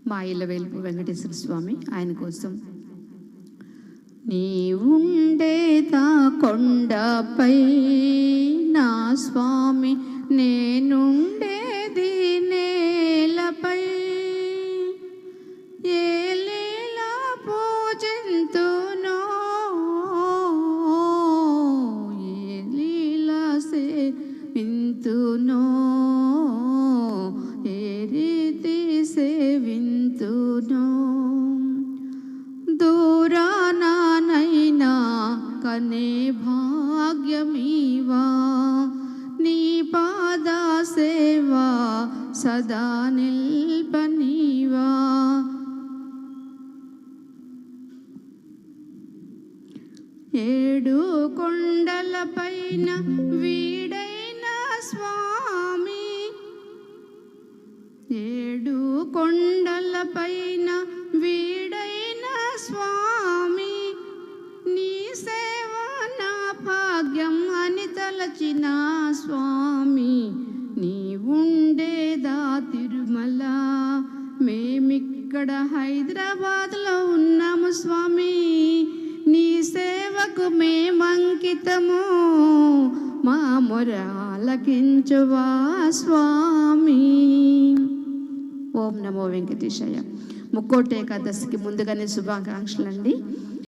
మా ఇళ్ళవేలుపు వెంకటేశ్వర స్వామి ఆయన కోసం. నీవుండేదా కొండపై నా స్వామి, నేనుండేది నేలపై, ఏలేలా పూజింతునో, ఏ లీలా సేవింతునో, ఏ రీతి సేవింతునో. దూరానైనా కనే భాగ్యమీవా, నీ పాద సేవా సదా నిల్పనీవా. ఏడు కొండలపైన వీడైన స్వామి, ఏడు కొండలపైన వీడైన స్వామి, నీ సేవ నా భాగ్యం అని తలచిన స్వామి. నీ ఉండేదా తిరుమల, మేమిక్కడ హైదరాబాద్లో ఉన్నాము స్వామి. నీ సేవకు మేమంకితము, మా మొర ఆలకించువా స్వామి. ఓం నమో వెంకటేశాయ. ముక్కోటి ఏకాదశికి ముందుగానే శుభాకాంక్షలు అండి.